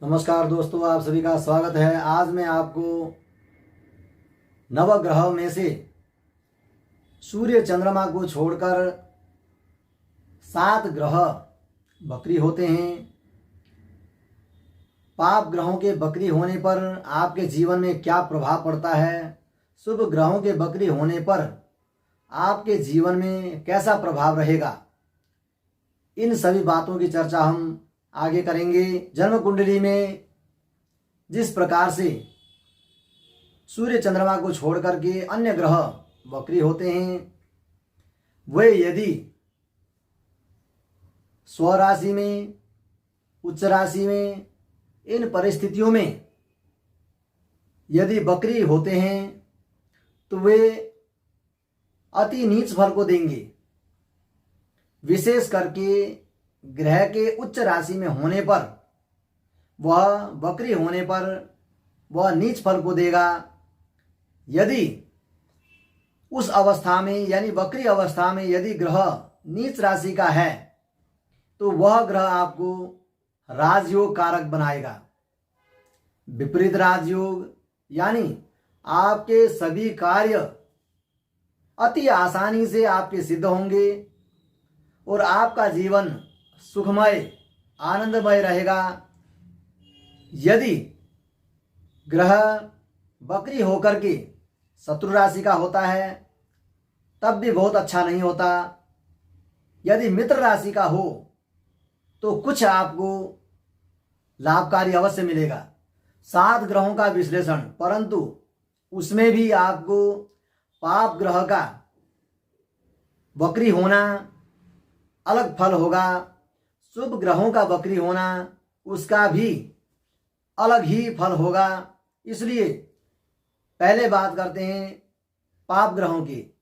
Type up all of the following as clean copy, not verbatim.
नमस्कार दोस्तों, आप सभी का स्वागत है। आज मैं आपको नवग्रह में से सूर्य चंद्रमा को छोड़कर 7 ग्रह बकरी होते हैं। पाप ग्रहों के बकरी होने पर आपके जीवन में क्या प्रभाव पड़ता है, शुभ ग्रहों के बकरी होने पर आपके जीवन में कैसा प्रभाव रहेगा, इन सभी बातों की चर्चा हम आगे करेंगे। जन्म कुंडली में जिस प्रकार से सूर्य चंद्रमा को छोड़ करके अन्य ग्रह बकरी होते हैं, वे यदि स्वराशि में, उच्च राशि में, इन परिस्थितियों में यदि बकरी होते हैं तो वे अति नीच फल को देंगे। विशेष करके ग्रह के उच्च राशि में होने पर, वह बकरी होने पर वह नीच फल को देगा। यदि उस अवस्था में यानी बकरी अवस्था में यदि ग्रह नीच राशि का है तो वह ग्रह आपको राजयोग कारक बनाएगा। विपरीत राजयोग यानी आपके सभी कार्य अति आसानी से आपके सिद्ध होंगे और आपका जीवन सुखमय आनंदमय रहेगा। यदि ग्रह बकरी होकर के शत्रु राशि का होता है तब भी बहुत अच्छा नहीं होता। यदि मित्र राशि का हो तो कुछ आपको लाभकारी अवश्य मिलेगा। 7 ग्रहों का विश्लेषण, परंतु उसमें भी आपको पाप ग्रह का बकरी होना अलग फल होगा, शुभ ग्रहों का बकरी होना उसका भी अलग ही फल होगा। इसलिए पहले बात करते हैं पाप ग्रहों की।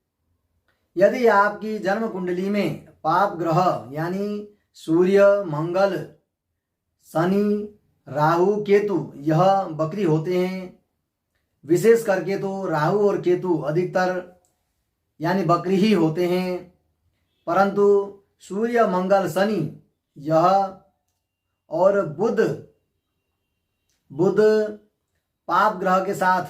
यदि आपकी जन्म कुंडली में पाप ग्रह यानी सूर्य, मंगल, शनि, राहु, केतु यह बकरी होते हैं, विशेष करके तो राहु और केतु अधिकतर यानी बकरी ही होते हैं, परंतु सूर्य, मंगल, शनि यह और बुध पाप ग्रह के साथ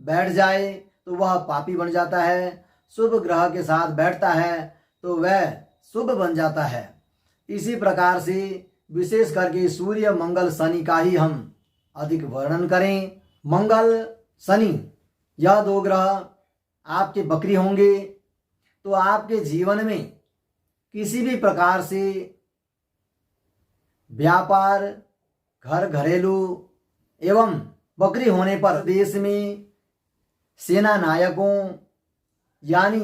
बैठ जाए तो वह पापी बन जाता है। शुभ ग्रह के साथ बैठता है तो वह शुभ बन जाता है। इसी प्रकार से विशेष करके सूर्य, मंगल, शनि का ही हम अधिक वर्णन करें। मंगल, शनि यह 2 ग्रह आपके बकरी होंगे तो आपके जीवन में किसी भी प्रकार से व्यापार, घर घरेलू एवं बकरी होने पर देश में सेना नायकों यानी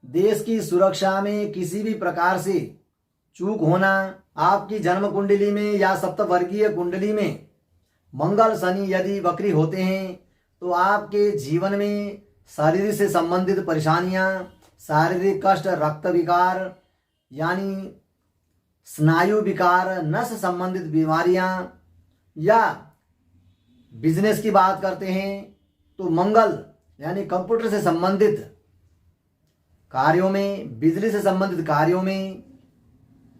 देश की सुरक्षा में किसी भी प्रकार से चूक होना, आपकी जन्म कुंडली में या सप्तवर्गीय कुंडली में मंगल, शनि यदि बकरी होते हैं तो आपके जीवन में शरीर से संबंधित परेशानियां, शारीरिक कष्ट, रक्त विकार यानी स्नायु विकार, नस संबंधित बीमारियां, या बिजनेस की बात करते हैं तो मंगल यानी कंप्यूटर से संबंधित कार्यों में, बिजली से संबंधित कार्यों में,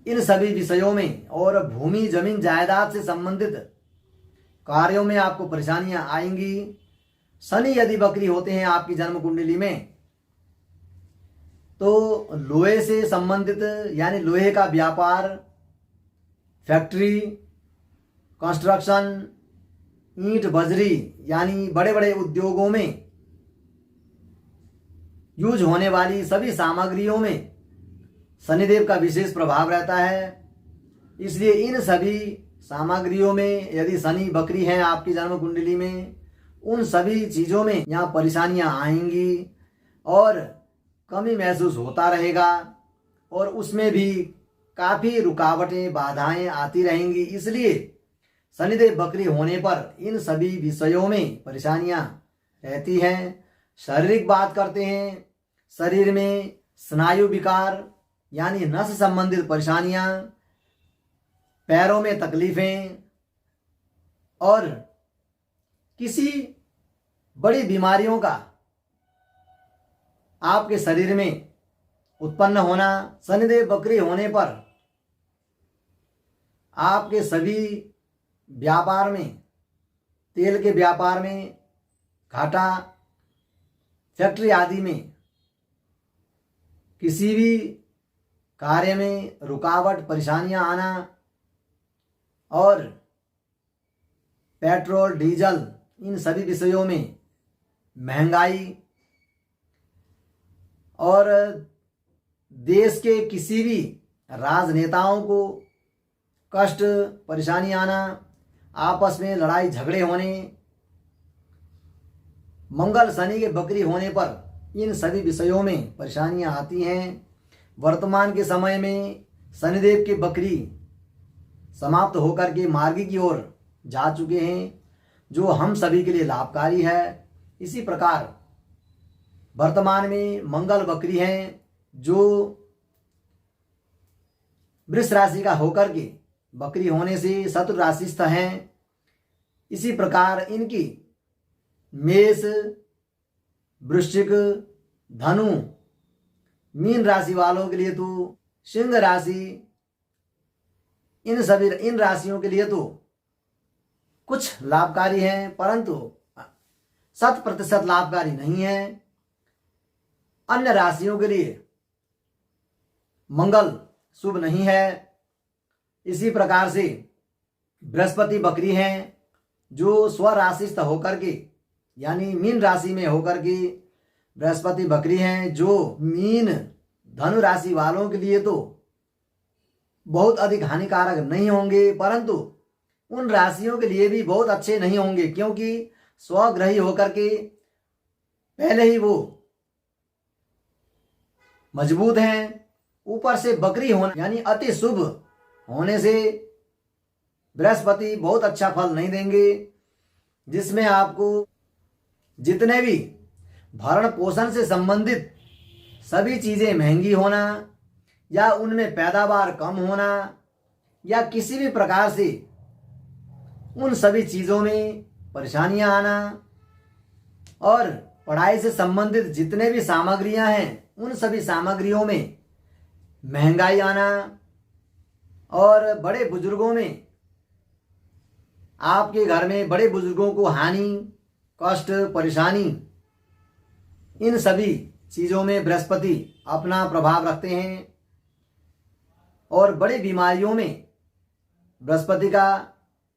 इन सभी विषयों में और भूमि, जमीन, जायदाद से संबंधित कार्यों में आपको परेशानियां आएंगी। शनि यदि बकरी होते हैं आपकी जन्म कुंडली में तो लोहे से संबंधित यानी लोहे का व्यापार, फैक्ट्री, कंस्ट्रक्शन, ईंट, बजरी यानी बड़े बड़े उद्योगों में यूज होने वाली सभी सामग्रियों में शनिदेव का विशेष प्रभाव रहता है। इसलिए इन सभी सामग्रियों में यदि शनि बकरी हैं आपकी जन्म कुंडली में, उन सभी चीज़ों में यहाँ परेशानियाँ आएंगी और कमी महसूस होता रहेगा और उसमें भी काफ़ी रुकावटें, बाधाएं आती रहेंगी। इसलिए शनिदेव बकरी होने पर इन सभी विषयों में परेशानियां रहती हैं। शारीरिक बात करते हैं, शरीर में स्नायु विकार यानी नस संबंधित परेशानियां, पैरों में तकलीफें और किसी बड़ी बीमारियों का आपके शरीर में उत्पन्न होना। शनिदेव बकरी होने पर आपके सभी व्यापार में, तेल के व्यापार में घाटा, फैक्ट्री आदि में किसी भी कार्य में रुकावट, परेशानियां आना और पेट्रोल, डीजल, इन सभी विषयों में महंगाई और देश के किसी भी राजनेताओं को कष्ट, परेशानी आना, आपस में लड़ाई झगड़े होने, मंगल शनि के बकरी होने पर इन सभी विषयों में परेशानियां आती हैं। वर्तमान के समय में शनिदेव के बकरी समाप्त होकर के मार्गी की ओर जा चुके हैं, जो हम सभी के लिए लाभकारी है। इसी प्रकार वर्तमान में मंगल बकरी हैं, जो वृष राशि का होकर के बकरी होने से शत्रु राशिस्थ हैं। इसी प्रकार इनकी मेष, वृश्चिक, धनु, मीन राशि वालों के लिए तो, सिंह राशि, इन राशियों के लिए तो कुछ लाभकारी हैं, परंतु 100% लाभकारी नहीं है। अन्य राशियों के लिए मंगल शुभ नहीं है। इसी प्रकार से बृहस्पति बकरी हैं, जो स्वराशिस्थ होकर के यानी मीन राशि में होकर के बृहस्पति बकरी हैं, जो मीन, धनु राशि वालों के लिए तो बहुत अधिक हानिकारक नहीं होंगे, परंतु उन राशियों के लिए भी बहुत अच्छे नहीं होंगे, क्योंकि स्वग्रही होकर के पहले ही वो मजबूत हैं। ऊपर से बकरी होना यानी अति शुभ होने से बृहस्पति बहुत अच्छा फल नहीं देंगे, जिसमें आपको जितने भी भरण पोषण से संबंधित सभी चीजें महंगी होना या उनमें पैदावार कम होना या किसी भी प्रकार से उन सभी चीजों में परेशानियां आना और पढ़ाई से संबंधित जितने भी सामग्रियां हैं उन सभी सामग्रियों में महंगाई आना और बड़े बुजुर्गों में, आपके घर में बड़े बुजुर्गों को हानि, कष्ट, परेशानी, इन सभी चीज़ों में बृहस्पति अपना प्रभाव रखते हैं। और बड़ी बीमारियों में बृहस्पति का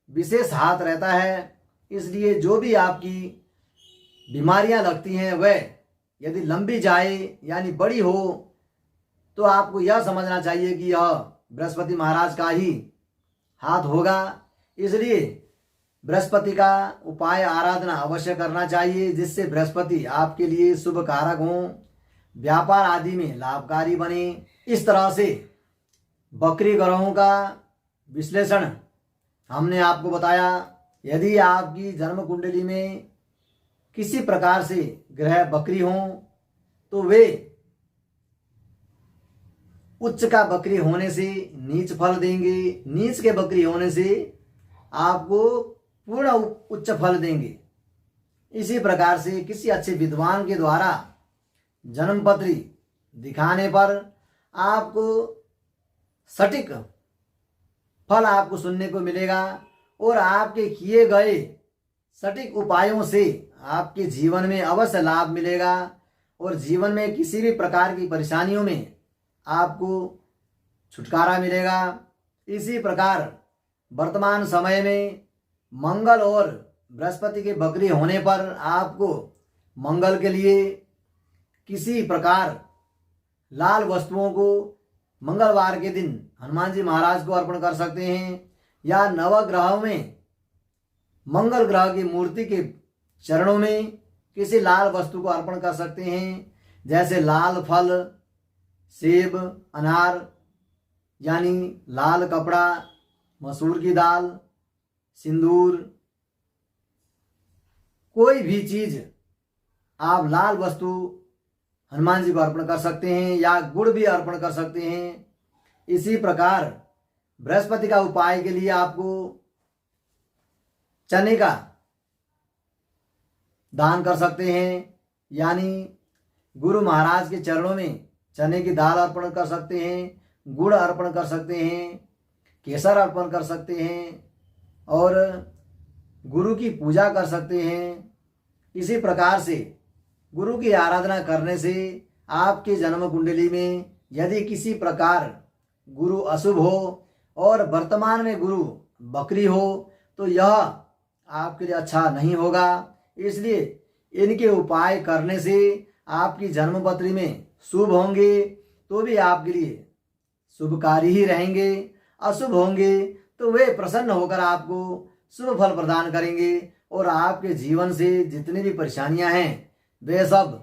विशेष हाथ रहता है। इसलिए जो भी आपकी बीमारियां लगती हैं वह यदि लंबी जाए यानी बड़ी हो तो आपको यह समझना चाहिए कि यह बृहस्पति महाराज का ही हाथ होगा। इसलिए बृहस्पति का उपाय, आराधना अवश्य करना चाहिए, जिससे बृहस्पति आपके लिए शुभ कारक हों, व्यापार आदि में लाभकारी बने। इस तरह से बकरी ग्रहों का विश्लेषण हमने आपको बताया। यदि आपकी जन्म कुंडली में किसी प्रकार से ग्रह बकरी हों तो वे उच्च का बकरी होने से नीच फल देंगे, नीच के बकरी होने से आपको पूर्ण उच्च फल देंगे। इसी प्रकार से किसी अच्छे विद्वान के द्वारा जन्मपत्री दिखाने पर आपको सटीक फल आपको सुनने को मिलेगा और आपके किए गए सटीक उपायों से आपके जीवन में अवश्य लाभ मिलेगा और जीवन में किसी भी प्रकार की परेशानियों में आपको छुटकारा मिलेगा। इसी प्रकार वर्तमान समय में मंगल और बृहस्पति के बकरी होने पर आपको मंगल के लिए किसी प्रकार लाल वस्तुओं को मंगलवार के दिन हनुमान जी महाराज को अर्पण कर सकते हैं, या नवग्रहों में मंगल ग्रह की मूर्ति के चरणों में किसी लाल वस्तु को अर्पण कर सकते हैं, जैसे लाल फल, सेब, अनार यानी लाल कपड़ा, मसूर की दाल, सिंदूर, कोई भी चीज आप लाल वस्तु हनुमान जी को अर्पण कर सकते हैं या गुड़ भी अर्पण कर सकते हैं। इसी प्रकार बृहस्पति का उपाय के लिए आपको चने का दान कर सकते हैं, यानी गुरु महाराज के चरणों में चने की दाल अर्पण कर सकते हैं, गुड़ अर्पण कर सकते हैं, केसर अर्पण कर सकते हैं और गुरु की पूजा कर सकते हैं। इसी प्रकार से गुरु की आराधना करने से आपके जन्म कुंडली में यदि किसी प्रकार गुरु अशुभ हो और वर्तमान में गुरु बकरी हो तो यह आपके लिए अच्छा नहीं होगा। इसलिए इनके उपाय करने से आपकी जन्मपत्री में शुभ होंगे तो भी आपके लिए शुभकारी ही रहेंगे, अशुभ होंगे तो वे प्रसन्न होकर आपको शुभ फल प्रदान करेंगे और आपके जीवन से जितनी भी परेशानियां हैं वे सब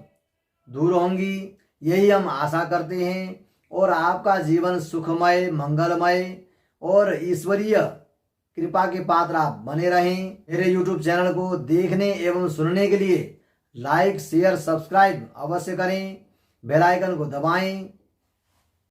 दूर होंगी। यही हम आशा करते हैं और आपका जीवन सुखमय, मंगलमय और ईश्वरीय कृपा के पात्र आप बने रहें। मेरे YouTube चैनल को देखने एवं सुनने के लिए लाइक, शेयर, सब्सक्राइब अवश्य करें। बेल आइकन को दबाएं